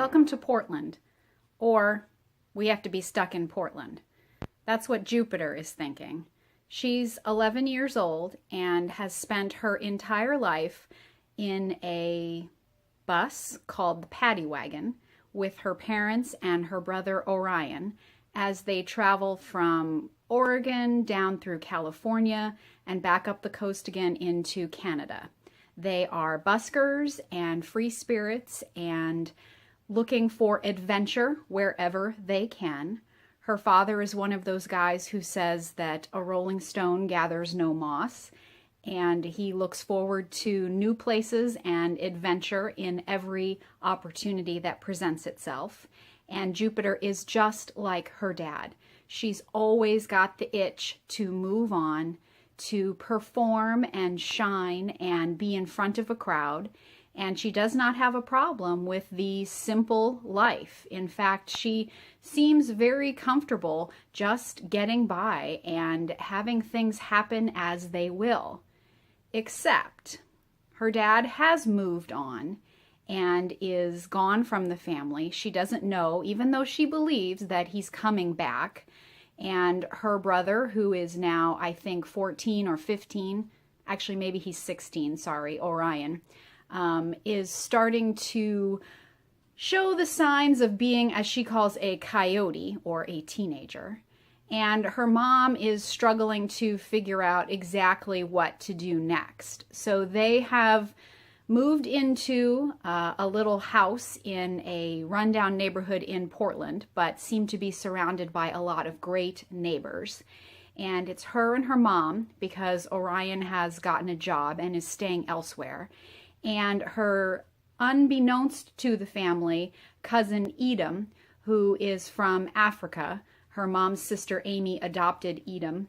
welcome to Portland, or we have to be stuck in Portland. That's what Jupiter is thinking. She's 11 years old and has spent her entire life in a bus called the Paddy Wagon with her parents and her brother Orion as they travel from Oregon down through California and back up the coast again into Canada. They are buskers and free spirits and looking for adventure wherever they can. Her father is one of those guys who says that a rolling stone gathers no moss, and he looks forward to new places and adventure in every opportunity that presents itself. And Jupiter is just like her dad. She's always got the itch to move on, to perform and shine and be in front of a crowd. And she does not have a problem with the simple life. In fact, she seems very comfortable just getting by and having things happen as they will. Except her dad has moved on and is gone from the family. She doesn't know, even though she believes that he's coming back. And her brother, who is now, I think, 14 or 15, actually maybe he's 16, sorry, Orion, is starting to show the signs of being, as she calls, a coyote or a teenager. And her mom is struggling to figure out exactly what to do next. So they have moved into a little house in a rundown neighborhood in Portland, but seem to be surrounded by a lot of great neighbors. And it's her and her mom, because Orion has gotten a job and is staying elsewhere. And her, unbeknownst to the family, cousin Edom, who is from Africa. Her mom's sister Amy adopted Edom,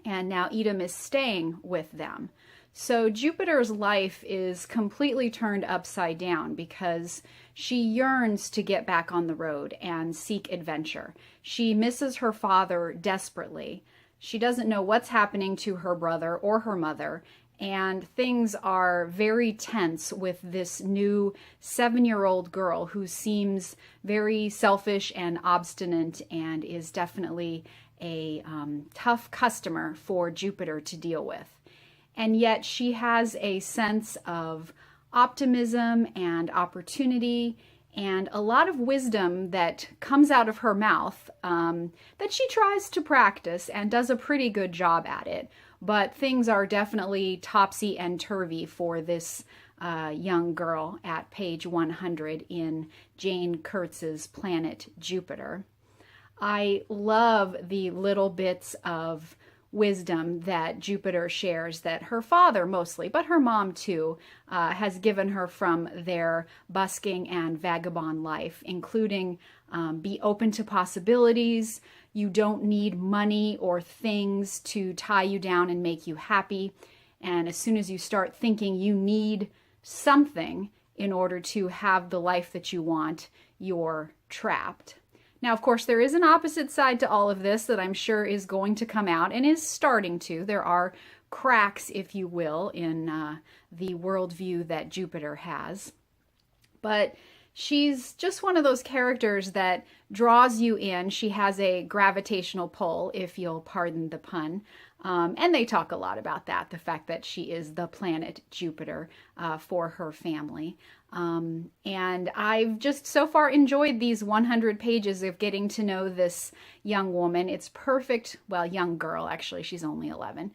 and now Edom is staying with them. So Jupiter's life is completely turned upside down because she yearns to get back on the road and seek adventure. She misses her father desperately. She doesn't know what's happening to her brother or her mother, and things are very tense with this new 7-year-old girl who seems very selfish and obstinate and is definitely a tough customer for Jupiter to deal with. And yet she has a sense of optimism and opportunity and a lot of wisdom that comes out of her mouth that she tries to practice and does a pretty good job at it. But things are definitely topsy and turvy for this young girl at page 100 in Jane Kurtz's Planet Jupiter. I love the little bits of wisdom that Jupiter shares that her father mostly, but her mom too, has given her from their busking and vagabond life, including be open to possibilities. You don't need money or things to tie you down and make you happy. And as soon as you start thinking you need something in order to have the life that you want, you're trapped. Now, of course, there is an opposite side to all of this that I'm sure is going to come out and is starting to. There are cracks, if you will, in the worldview that Jupiter has. But she's just one of those characters that draws you in. She has a gravitational pull, if you'll pardon the pun. And they talk a lot about that, the fact that she is the planet Jupiter for her family. And I've just so far enjoyed these 100 pages of getting to know this young woman. It's perfect, well, young girl, actually, she's only 11.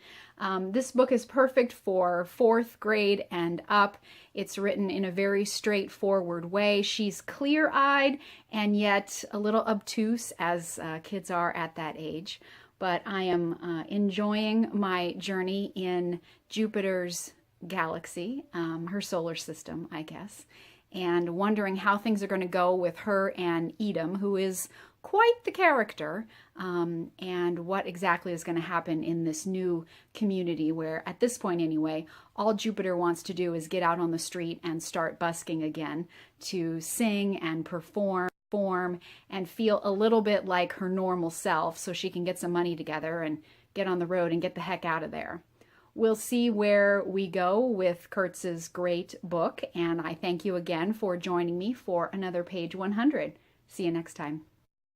This book is perfect for 4th grade and up. It's written in a very straightforward way. She's clear-eyed and yet a little obtuse, as kids are at that age. But I am enjoying my journey in Jupiter's galaxy, her solar system, I guess, and wondering how things are going to go with her and Edom, who is quite the character, and what exactly is going to happen in this new community where, at this point anyway, all Jupiter wants to do is get out on the street and start busking again to sing and perform and feel a little bit like her normal self so she can get some money together and get on the road and get the heck out of there. We'll see where we go with Kurtz's great book, and I thank you again for joining me for another Page 100. See you next time.